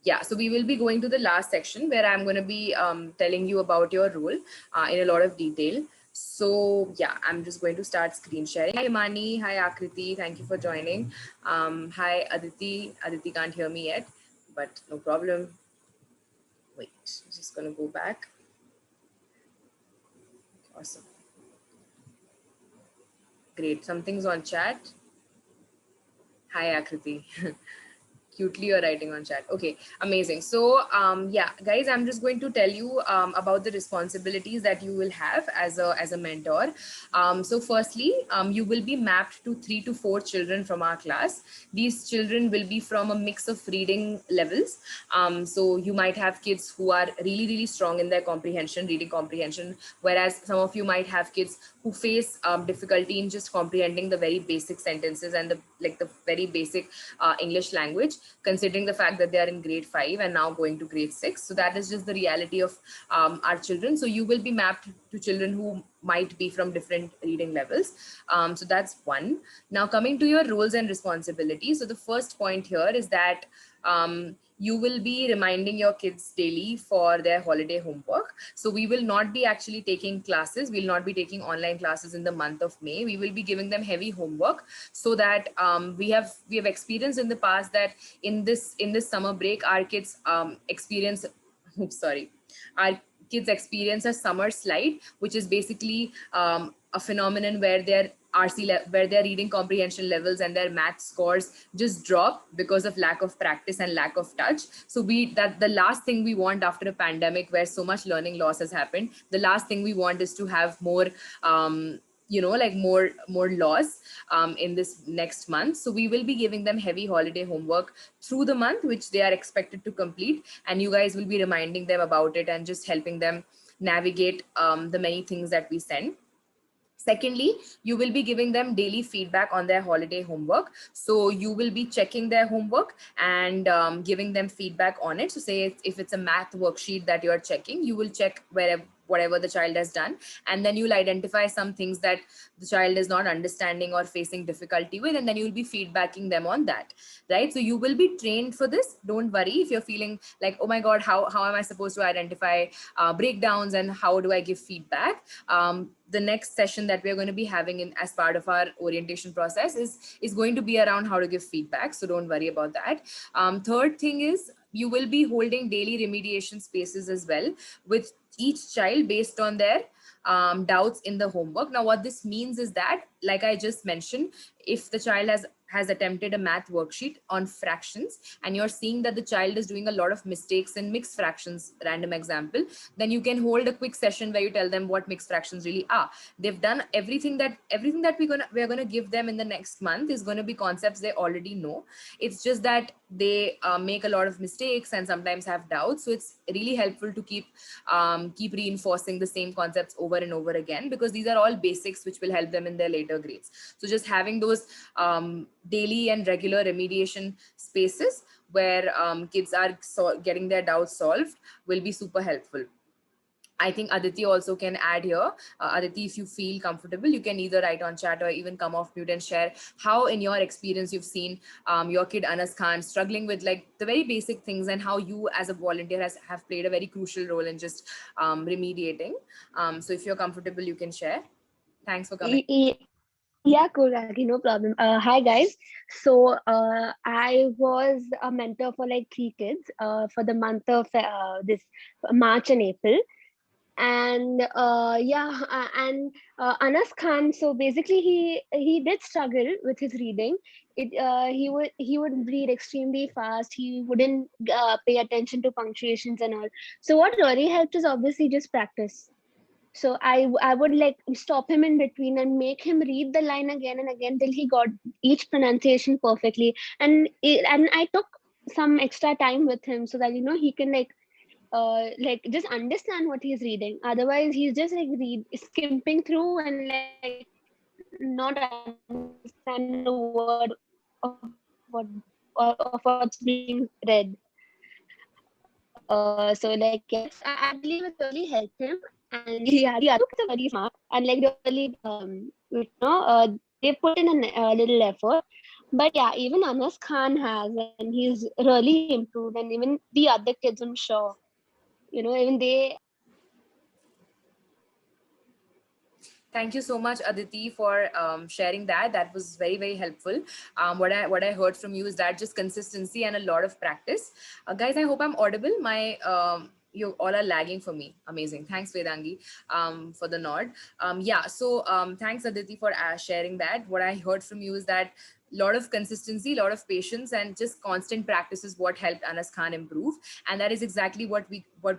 yeah, so we will be going to the last section where I'm going to be telling you about your role in a lot of detail. So yeah, I'm just going to start screen sharing. Hi Imani, hi Akriti, thank you for joining. Hi Aditi, Aditi can't hear me yet, but no problem. Wait, I'm just going to go back. Awesome. Great, something's on chat. Hi Akriti. Cutely you're writing on chat. Okay, amazing. So yeah, guys, I'm just going to tell you about the responsibilities that you will have as a mentor. So firstly, you will be mapped to 3 to 4 children from our class. These children will be from a mix of reading levels. So you might have kids who are really strong in their comprehension, reading comprehension, whereas some of you might have kids who face difficulty in just comprehending the very basic sentences and the very basic English language, considering the fact that they are in grade 5 and now going to grade 6. So that is just the reality of our children. So you will be mapped to children who might be from different reading levels. So that's one. Now coming to your roles and responsibilities. So the first point here is that you will be reminding your kids daily for their holiday homework. So we will not be actually taking classes. We'll not be taking online classes in the month of May. We will be giving them heavy homework so that we have experienced in the past that in this summer break, our kids experience, oops, sorry, our kids experience a summer slide, which is basically a phenomenon where where their reading comprehension levels and their math scores just drop because of lack of practice and lack of touch. So that the last thing we want after a pandemic where so much learning loss has happened, the last thing we want is to have more like more loss in this next month. So we will be giving them heavy holiday homework through the month, which they are expected to complete, and you guys will be reminding them about it and just helping them navigate the many things that we send. Secondly, you will be giving them daily feedback on their holiday homework. So you will be checking their homework and giving them feedback on it. So say if it's a math worksheet that you're checking, you will check whatever the child has done, and then you'll identify some things that the child is not understanding or facing difficulty with, and then you'll be feedbacking them on that, right? So you will be trained for this. Don't worry if you're feeling like, oh my god, how am I supposed to identify breakdowns and how do I give feedback. The next session that we're going to be having in as part of our orientation process is going to be around how to give feedback. So don't worry about that. Third thing is you will be holding daily remediation spaces as well with each child based on their doubts in the homework. Now, what this means is that, like I just mentioned, if the child has attempted a math worksheet on fractions and you're seeing that the child is doing a lot of mistakes in mixed fractions, random example, then you can hold a quick session where you tell them what mixed fractions really are. They've done everything that we're gonna give them in the next month is going to be concepts they already know. It's just that they make a lot of mistakes and sometimes have doubts. So it's really helpful to keep reinforcing the same concepts over and over again, because these are all basics which will help them in their later grades. So just having those daily and regular remediation spaces where kids are getting their doubts solved will be super helpful. I think Aditi also can add here. Aditi, if you feel comfortable, you can either write on chat or even come off mute and share how, in your experience, you've seen your kid Anas Khan struggling with like the very basic things, and how you as a volunteer have played a very crucial role in just remediating. So if you're comfortable, you can share. Thanks for coming. Yeah, cool, Ragi, no problem. Hi, guys. So, I was a mentor for like 3 kids for the month of this March and April. And Anas Khan, so basically he did struggle with his reading. He would read extremely fast. He wouldn't pay attention to punctuations and all. So what really helped is obviously just practice. So I would like stop him in between and make him read the line again and again till he got each pronunciation perfectly. And I took some extra time with him so that he can like just understand what he's reading. Otherwise he's just like skipping through and like not understand a word of what's being read. So like yes, I believe it's really helped him. And yeah, the other kids are very smart and like they really they put in a little effort. But yeah, even Anas Khan has, and he's really improved, and even the other kids, I'm sure, even they. Thank you so much, Aditi, for sharing that. That was very, very helpful. What I heard from you is that just consistency and a lot of practice. Guys, I hope I'm audible. You all are lagging for me. Amazing. Thanks, Vedangi, for the nod. Yeah. So thanks, Aditi, for sharing that. What I heard from you is that lot of consistency, lot of patience, and just constant practice is what helped Anas Khan improve. And that is exactly what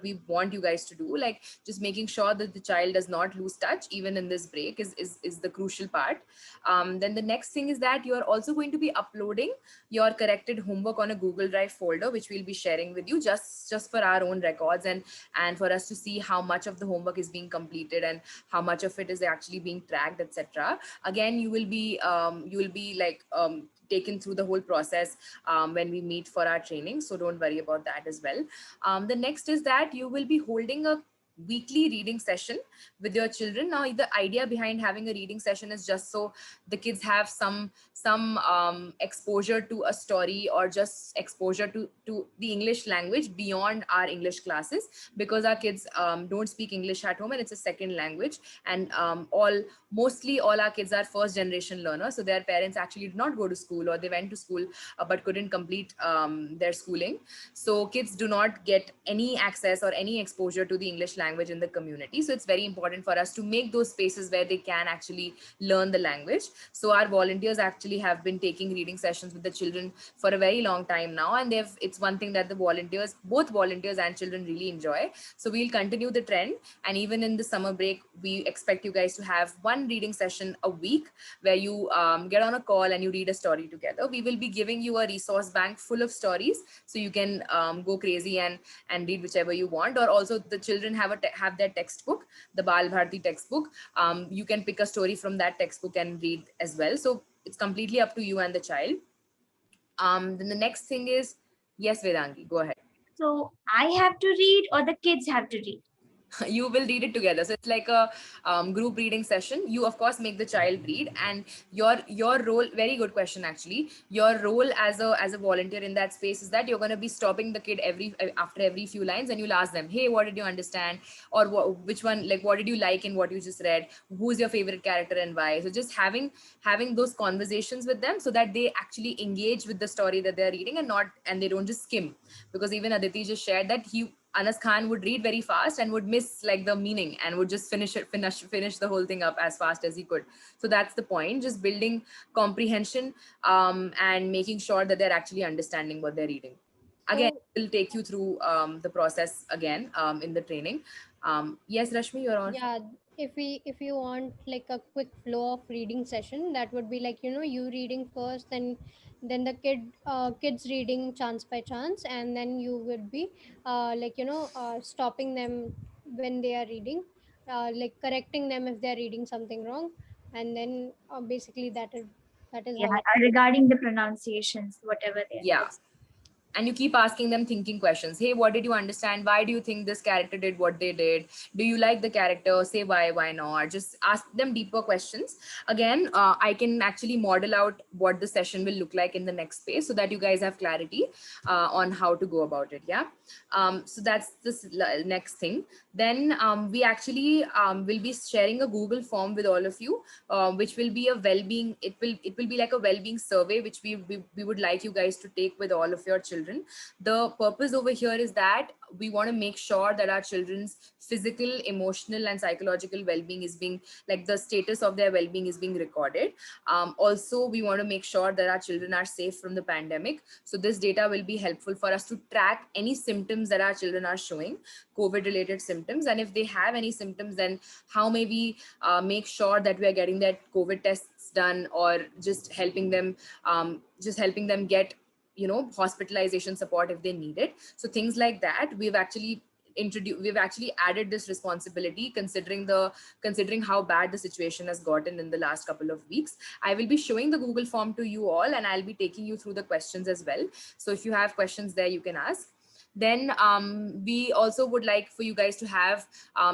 we want you guys to do. Like just making sure that the child does not lose touch even in this break is the crucial part. Then the next thing is that you are also going to be uploading your corrected homework on a Google Drive folder, which we'll be sharing with you just for our own records, and for us to see how much of the homework is being completed and how much of it is actually being tracked, etc. Again, you will be like taken through the whole process when we meet for our training, so don't worry about that as well. The next is that you will be holding a weekly reading session with your children. Now the idea behind having a reading session is just so the kids have some exposure to a story, or just exposure to the English language beyond our English classes, because our kids don't speak English at home and it's a second language. And mostly all our kids are first generation learners, so their parents actually did not go to school, or they went to school but couldn't complete their schooling. So kids do not get any access or any exposure to the English language in the community. So it's very important for us to make those spaces where they can actually learn the language. So our volunteers actually have been taking reading sessions with the children for a very long time now, and it's one thing that both volunteers and children really enjoy. So we'll continue the trend, and even in the summer break, we expect you guys to have one reading session a week where you get on a call and you read a story together. We will be giving you a resource bank full of stories, so you can go crazy and read whichever you want. Or also the children have their textbook, the Bal Bharati textbook. You can pick a story from that textbook and read as well. So it's completely up to you and the child. Then the next thing is, yes, Vedangi, go ahead. So I have to read or the kids have to read? You will read it together, so it's like a group reading session. You of course make the child read, and your role, very good question actually, your role as a volunteer in that space is that you're going to be stopping the kid after every few lines, and you'll ask them, hey, what did you understand, or which one, like what did you like in what you just read, who's your favorite character and why. So just having those conversations with them so that they actually engage with the story that they're reading, and they don't just skim. Because even Aditi just shared that Anas Khan would read very fast and would miss like the meaning, and would just finish the whole thing up as fast as he could. So that's the point, just building comprehension, and making sure that they're actually understanding what they're reading. Again, So we'll take you through the process again in the training. Yes, Rashmi, you're on. yeah, if you want like a quick flow of reading session, that would be like, you reading first, then the kids reading chance by chance, and then you would be like, stopping them when they are reading, like correcting them if they are reading something wrong, and then basically that is Yeah, how it. regarding the pronunciations, whatever they are. Yeah. And you keep asking them thinking questions. Hey, what did you understand? Why do you think this character did what they did? Do you like the character? Say why not? Just ask them deeper questions. Again, I can actually model out what the session will look like in the next space, so that you guys have clarity on how to go about it. Yeah. So that's this next thing. Then we actually will be sharing a Google form with all of you, which will be a well-being. It will be like a well-being survey, which we would like you guys to take with all of your children. The purpose over here is that we want to make sure that our children's physical, emotional, and psychological well-being is being, like the status of their well-being is being recorded. Also, we want to make sure that our children are safe from the pandemic. So this data will be helpful for us to track any symptoms that our children are showing, COVID related symptoms. And if they have any symptoms, then how may we make sure that we are getting that COVID tests done, or just helping them get hospitalization support if they need it. So things like that, we've actually added this responsibility, considering how bad the situation has gotten in the last couple of weeks. I will be showing the Google form to you all, and I'll be taking you through the questions as well. So if you have questions there, you can ask. Then we also would like for you guys to have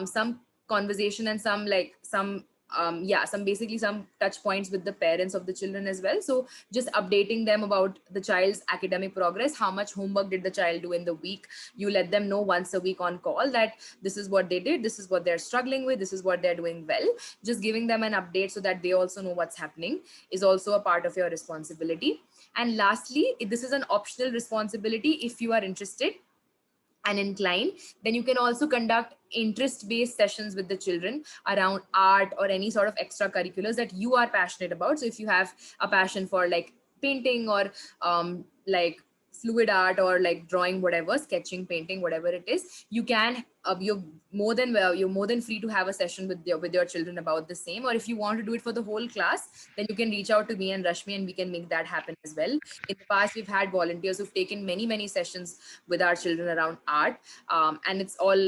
some conversation and some some touch points with the parents of the children as well. So just updating them about the child's academic progress, how much homework did the child do in the week. You let them know once a week on call that this is what they did, this is what they're struggling with, this is what they're doing well. Just giving them an update so that they also know what's happening is also a part of your responsibility. And lastly, this is an optional responsibility. If you are interested and inclined, then you can also conduct interest-based sessions with the children around art or any sort of extracurriculars that you are passionate about. So if you have a passion for like painting or like fluid art or like drawing, whatever, sketching, painting, whatever it is, you can you're more than free to have a session with your children about the same. Or if you want to do it for the whole class, then you can reach out to me and Rashmi and we can make that happen as well. In the past, we've had volunteers who've taken many sessions with our children around art, and it's all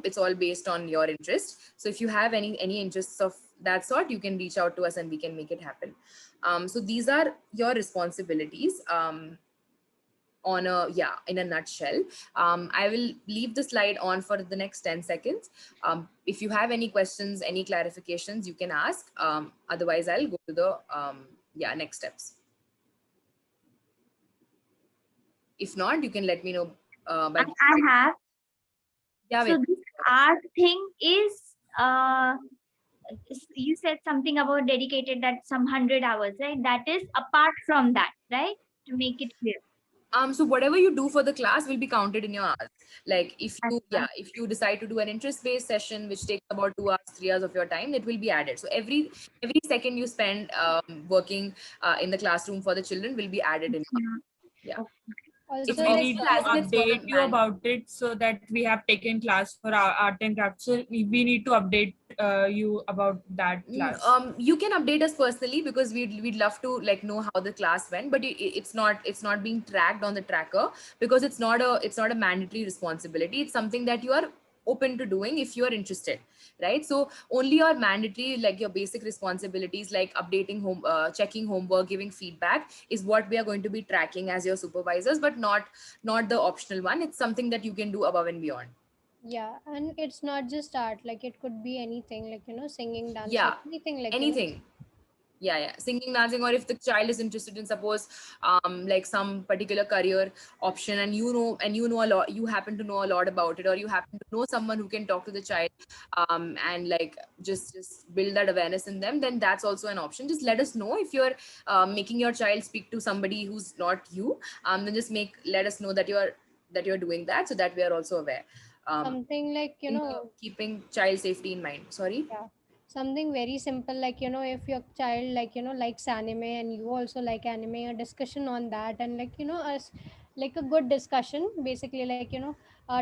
it's all based on your interest. So if you have any interests of that sort, you can reach out to us and we can make it happen. So these are your responsibilities. In a nutshell. I will leave the slide on for the next 10 seconds. If you have any questions, any clarifications, you can ask. Otherwise, I'll go to the next steps. If not, you can let me know. I have. Yeah, so this art thing is, you said something about dedicated, that some 100 hours, right? That is apart from that, right? To make it clear. So whatever you do for the class will be counted in your hours. Like if you decide to do an interest-based session, which takes about 2 hours, 3 hours of your time, it will be added. So every second you spend working in the classroom for the children will be added in. Yeah. Also, we like, need to update you about it, so that we have taken class for our art and craft. So we need to update you about that class. You can update us personally because we'd love to like know how the class went, but it's not being tracked on the tracker because it's not a mandatory responsibility. It's something that you are open to doing if you are interested, right? So only your mandatory, like your basic responsibilities like updating checking homework, giving feedback is what we are going to be tracking as your supervisors, but not the optional one. It's something that you can do above and beyond. yeah, and it's not just art, like it could be anything, like singing, dancing, Yeah, anything, like anything. Yeah, singing, dancing, or if the child is interested in, suppose like some particular career option, and you know a lot, you happen to know a lot about it, or you happen to know someone who can talk to the child and like just build that awareness in them, then that's also an option. Just let us know if you're making your child speak to somebody who's not you. Then just let us know that you're doing that, so that we are also aware. something like Keeping child safety in mind. Sorry. Yeah, something very simple, like if your child likes anime and you also like anime, a discussion on that, and as like a good discussion, basically, like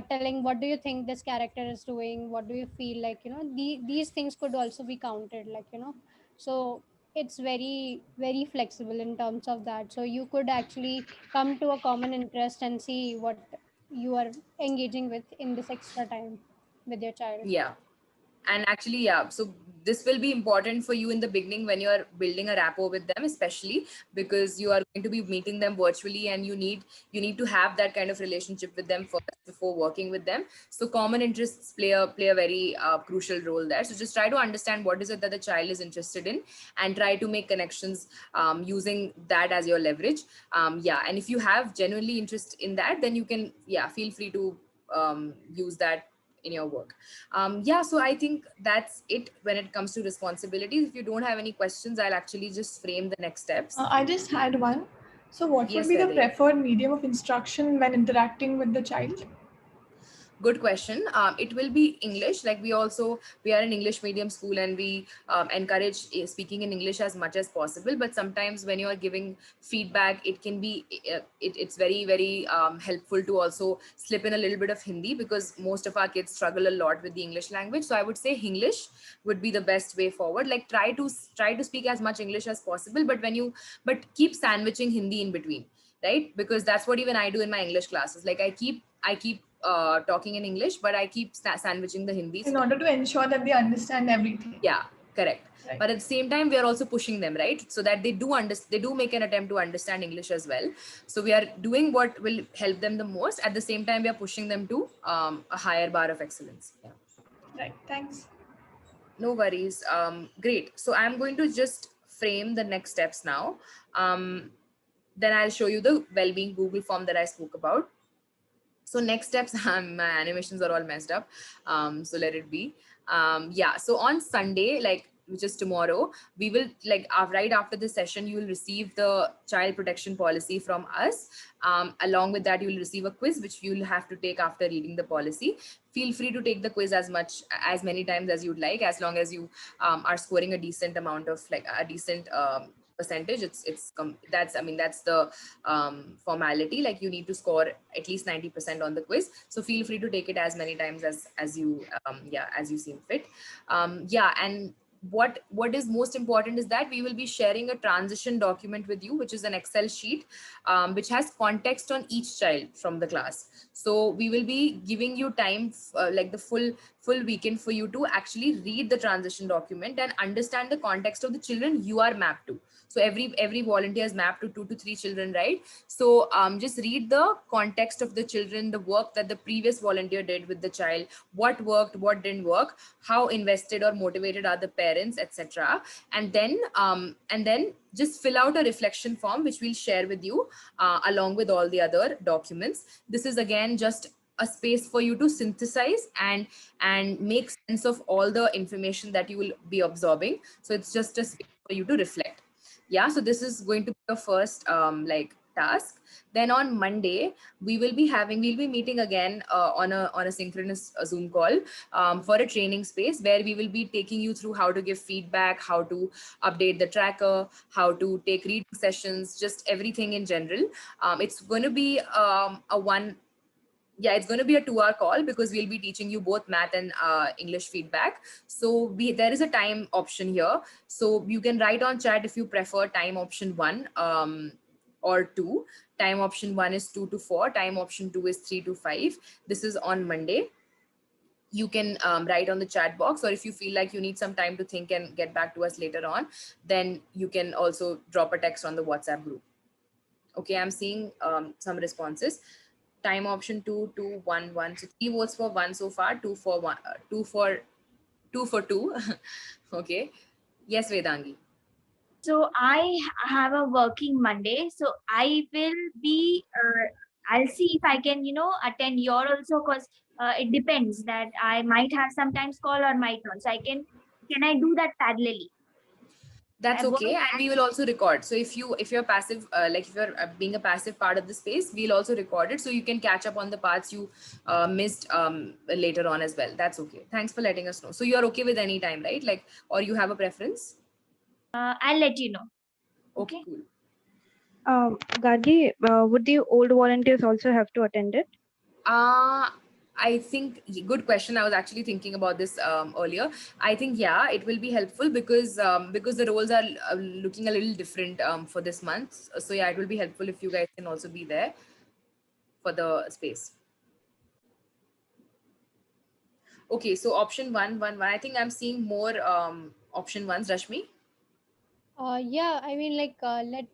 telling what do you think this character is doing, what do you feel, like these things could also be counted, like so it's very very flexible in terms of that. So you could actually come to a common interest and see what you are engaging with in this extra time with your child. Yeah. And actually, yeah, so this will be important for you in the beginning when you're building a rapport with them, especially because you are going to be meeting them virtually, and you need to have that kind of relationship with them first before working with them. So common interests play a very crucial role there. So just try to understand what is it that the child is interested in, and try to make connections using that as your leverage. And if you have genuinely interest in that, then you can feel free to use that in your work. So I think that's it when it comes to responsibilities. If you don't have any questions, I'll actually just frame the next steps. I just had one. So what Yes, would be the Vaidehi. preferred medium of instruction when interacting with the child? Good question. It will be English. Like we are an English medium school, and we encourage speaking in English as much as possible. But sometimes when you are giving feedback, it can be it's very very helpful to also slip in a little bit of Hindi, because most of our kids struggle a lot with the English language. So I would say English would be the best way forward. Like try to speak as much English as possible, but keep sandwiching Hindi in between, right? Because that's what even I do in my English classes. Like I keep talking in English, but I keep sandwiching the Hindi. In order to ensure that they understand everything. Yeah, correct. Right. But at the same time, we are also pushing them, right? So that they do make an attempt to understand English as well. So we are doing what will help them the most. At the same time, we are pushing them to a higher bar of excellence. Yeah. Right. Thanks. No worries. Great. So I'm going to just frame the next steps now. Then I'll show you the well-being Google form that I spoke about. So next steps, my animations are all messed up. So let it be. Yeah, so on Sunday, like which is tomorrow, we will like right after the session, you will receive the child protection policy from us. Along with that, you will receive a quiz, which you will have to take after reading the policy. Feel free to take the quiz as many times as you'd like, as long as you are scoring a decent amount of like a decent percentage. That's, I mean, that's the formality. Like you need to score at least 90% on the quiz. So feel free to take it as many times as you as you seem fit. Yeah, and what is most important is that we will be sharing a transition document with you, which is an Excel sheet, which has context on each child from the class. So we will be giving you time, like the full weekend, for you to actually read the transition document and understand the context of the children you are mapped to. So every volunteer is mapped to 2 to 3 children, right? So just read the context of the children, the work that the previous volunteer did with the child, what worked, what didn't work, how invested or motivated are the parents, etc. And then just fill out a reflection form, which we'll share with you along with all the other documents. This is again just a space for you to synthesize and make sense of all the information that you will be absorbing. So it's just a space for you to reflect. Yeah, so this is going to be your first like task. Then on Monday we'll be meeting again on a synchronous Zoom call for a training space, where we will be taking you through how to give feedback, how to update the tracker, how to take reading sessions, just everything in general. It's going to be it's going to be a 2-hour call, because we'll be teaching you both math and English feedback. So there is a time option here. So you can write on chat if you prefer time option 1 or 2. Time option 1 is 2 to 4. Time option 2 is 3 to 5. This is on Monday. You can write on the chat box, or if you feel like you need some time to think and get back to us later on, then you can also drop a text on the WhatsApp group. Okay, I'm seeing some responses. Time option 2, 2, 1, 1. So 3 votes for 1 so far, 2 for 1, 2 for 2. Okay. Yes, Vedangi. So I have a working Monday. So I will be, I'll see if I can, attend your also, because it depends that I might have sometimes call or might not. So can I do that parallelly? That's okay, and we will also record. So if you're passive, like if you're being a passive part of the space, we'll also record it, so you can catch up on the parts you missed later on as well. That's okay. Thanks for letting us know. So you're okay with any time, right? Like, or you have a preference? I'll let you know. Okay, cool. Gargi, would the old volunteers also have to attend it? I think, good question. I was actually thinking about this earlier. I think, yeah, it will be helpful, because the roles are looking a little different for this month. So yeah, it will be helpful if you guys can also be there for the space. Okay, so option 1. I think I'm seeing more option 1s, Rashmi. Yeah, I mean, like,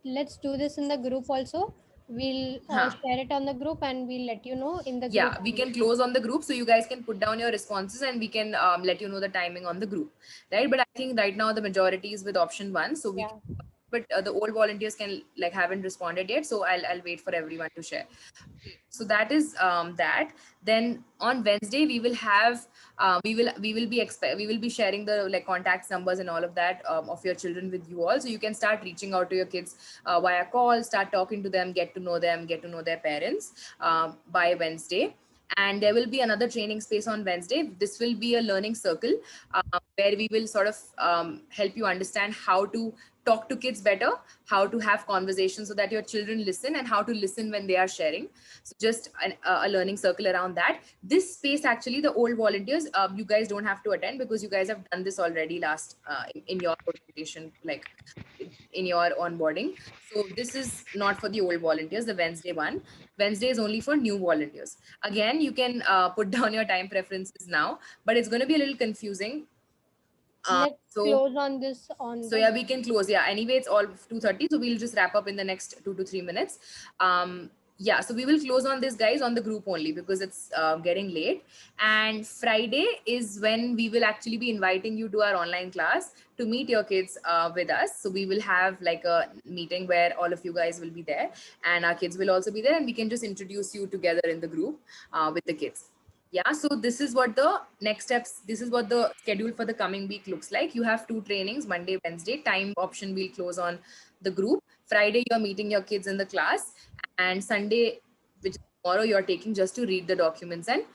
let's do this in the group also. We'll share it on the group, and we'll let you know in the group. Yeah, we can close on the group, so you guys can put down your responses, and we can let you know the timing on the group, right? But I think right now the majority is with option 1, so we but the old volunteers haven't responded yet, so I'll wait for everyone to share. So that is that. Then on Wednesday we will have we will be sharing the contact numbers and all of that of your children with you all, so you can start reaching out to your kids via call, start talking to them, get to know them, get to know their parents by Wednesday. And there will be another training space on Wednesday. This will be a learning circle where we will sort of help you understand how to talk to kids better, how to have conversations so that your children listen, and how to listen when they are sharing. So just a learning circle around that. This space, actually, the old volunteers, you guys don't have to attend, because you guys have done this already last in your orientation, like in your onboarding. So this is not for the old volunteers, the Wednesday one. Wednesday is only for new volunteers. Again, you can put down your time preferences now, but it's going to be a little confusing. Let's close on this so yeah, we can close. Yeah, anyway, it's all 2:30, so we'll just wrap up in the next 2 to 3 minutes. yeah, so we will close on this, guys, on the group only because it's getting late. And Friday is when we will actually be inviting you to our online class to meet your kids with us. So we will have like a meeting where all of you guys will be there and our kids will also be there, and we can just introduce you together in the group with the kids. Yeah, so this is what the next steps, this is what the schedule for the coming week looks like. You have 2 trainings, Monday, Wednesday. Time option will close on the group. Friday, you're meeting your kids in the class, and Sunday, which is tomorrow, you're taking just to read the documents and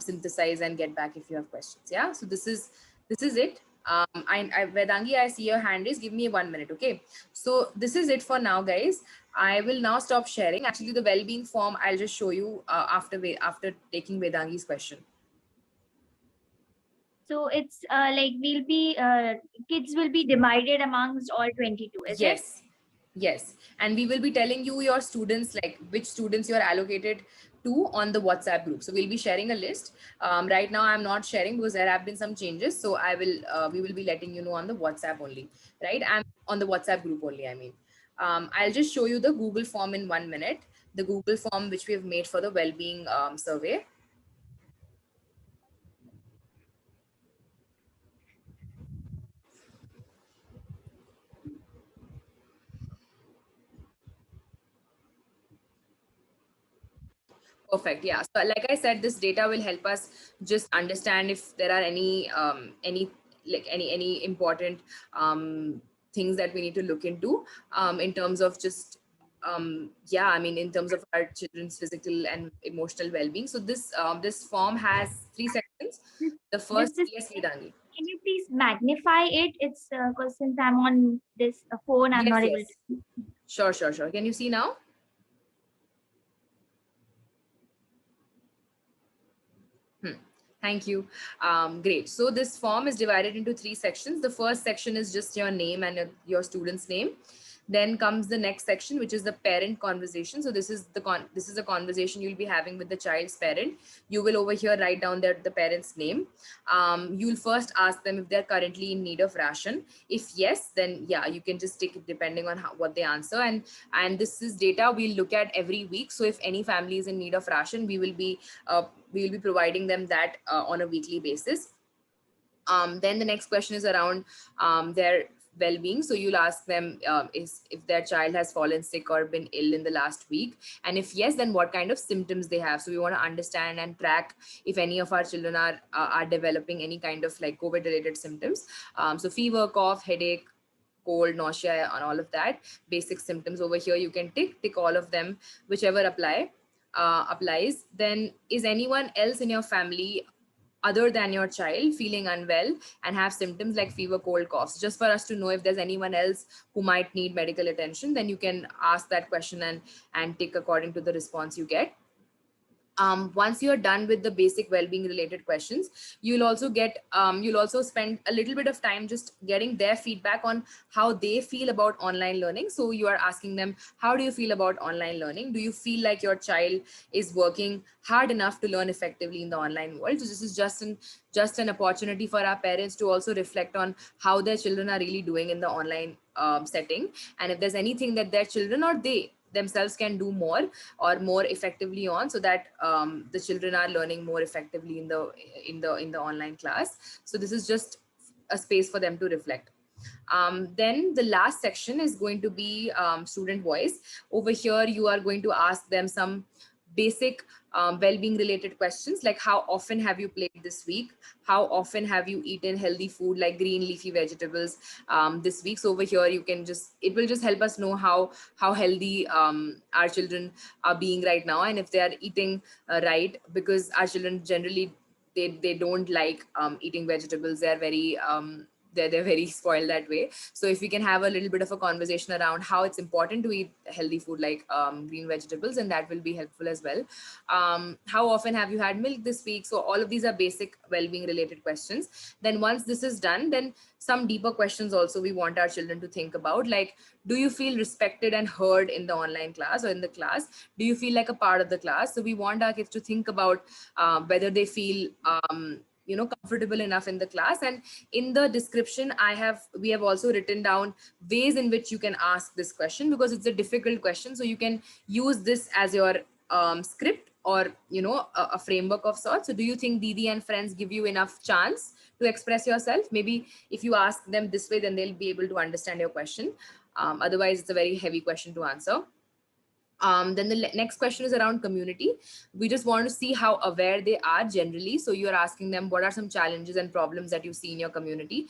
synthesize and get back if you have questions. Yeah, so this is it. Vedangi, I see your hand raised. Give me 1 minute, okay? So this is it for now, guys. I will now stop sharing. Actually, the well-being form I'll just show you after taking Vedangi's question. So it's like we'll be kids will be divided amongst all 22. Is it? Yes, and we will be telling you your students, like which students you are allocated to on the WhatsApp group. So we'll be sharing a list. Right now I'm not sharing because there have been some changes. So I will we will be letting you know on the WhatsApp only, right? I'm on the WhatsApp group only, I mean. I'll just show you the Google form in 1 minute, the Google form which we have made for the well-being survey. Perfect. Yeah. So like I said, this data will help us just understand if there are any important things that we need to look into in terms of just yeah, I mean, in terms of our children's physical and emotional well-being. So this this form has 3 sections. The first, yes, Vedangi. Can you please magnify it? It's because since I'm on this phone, I'm not able to. Sure. Can you see now? Thank you. Great. So this form is divided into 3 sections. The first section is just your name and your student's name. Then comes the next section, which is the parent conversation. So this is a conversation you'll be having with the child's parent. You will over here write down the parent's name. You'll first ask them if they're currently in need of ration. If yes, then yeah, you can just take it depending on what they answer. And this is data we'll look at every week. So if any family is in need of ration, we will be providing them that on a weekly basis. Then the next question is around their well-being. So you'll ask them if their child has fallen sick or been ill in the last week, and if yes, then what kind of symptoms they have. So we want to understand and track if any of our children are developing any kind of like COVID related symptoms. So fever, cough, headache, cold, nausea, and all of that basic symptoms over here. You can tick all of them, whichever applies. Then, is anyone else in your family other than your child feeling unwell and have symptoms like fever, cold, coughs? Just for us to know if there's anyone else who might need medical attention, then you can ask that question and tick according to the response you get. Once you're done with the basic well-being related questions, you'll also spend a little bit of time just getting their feedback on how they feel about online learning. So you are asking them, how do you feel about online learning? Do you feel like your child is working hard enough to learn effectively in the online world? So this is just an opportunity for our parents to also reflect on how their children are really doing in the online setting, and if there's anything that their children or they themselves can do more or more effectively on, so that the children are learning more effectively in the online class. So this is just a space for them to reflect. Then the last section is going to be student voice. Over here, you are going to ask them some basic well-being related questions, like how often have you played this week? How often have you eaten healthy food like green leafy vegetables this week? So over here, it will just help us know how healthy our children are being right now, and if they are eating right, because our children generally they don't like eating vegetables. They're very they're very spoiled that way. So if we can have a little bit of a conversation around how it's important to eat healthy food like green vegetables, and that will be helpful as well. How often have you had milk this week? So all of these are basic well-being related questions. Then once this is done, then some deeper questions also we want our children to think about, like, do you feel respected and heard in the online class or in the class? Do you feel like a part of the class? So we want our kids to think about whether they feel comfortable enough in the class. And in the description, we have also written down ways in which you can ask this question, because it's a difficult question. So you can use this as your script, or a framework of sorts. So do you think Didi and friends give you enough chance to express yourself? Maybe if you ask them this way, then they'll be able to understand your question. Otherwise, it's a very heavy question to answer. Then the next question is around community. We just want to see how aware they are generally. So you're asking them, what are some challenges and problems that you see in your community?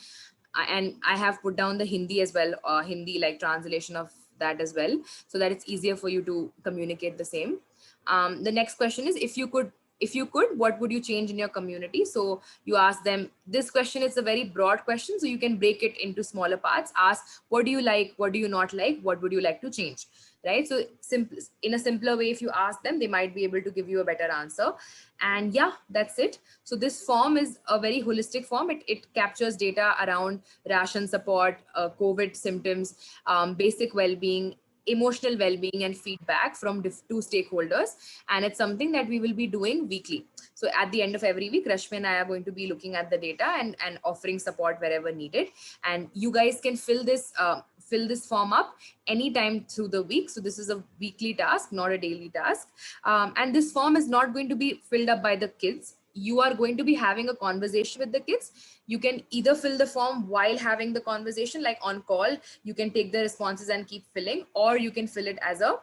And I have put down the Hindi as well, Hindi like translation of that as well, so that it's easier for you to communicate the same. The next question is, if you could, what would you change in your community? So you ask them this question. It's a very broad question, so you can break it into smaller parts. Ask, what do you like? What do you not like? What would you like to change? Right? So in a simpler way, if you ask them, they might be able to give you a better answer. And yeah, that's it. So this form is a very holistic form. It captures data around ration support, COVID symptoms, basic well-being, emotional well-being, and feedback from two stakeholders. And it's something that we will be doing weekly. So at the end of every week, Rashmi and I are going to be looking at the data and offering support wherever needed. And you guys can fill this form up anytime through the week. So this is a weekly task, not a daily task. And this form is not going to be filled up by the kids. You are going to be having a conversation with the kids. You can either fill the form while having the conversation, like on call, you can take the responses and keep filling, or you can fill it as a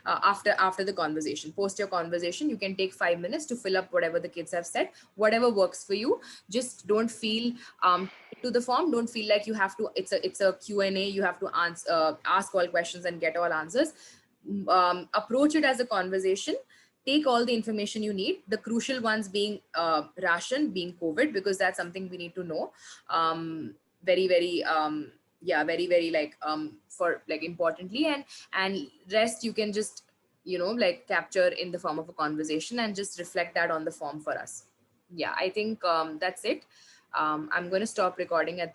after the conversation. Post your conversation, you can take 5 minutes to fill up whatever the kids have said, whatever works for you. Just don't feel to the form. Don't feel like you have to, it's a Q&A, you have to ask all questions and get all answers. Approach it as a conversation. Take all the information you need, the crucial ones being ration, being COVID, because that's something we need to know. Very, very, very, very for importantly, and rest you can just, capture in the form of a conversation and just reflect that on the form for us. Yeah, I think that's it. I'm going to stop recording at this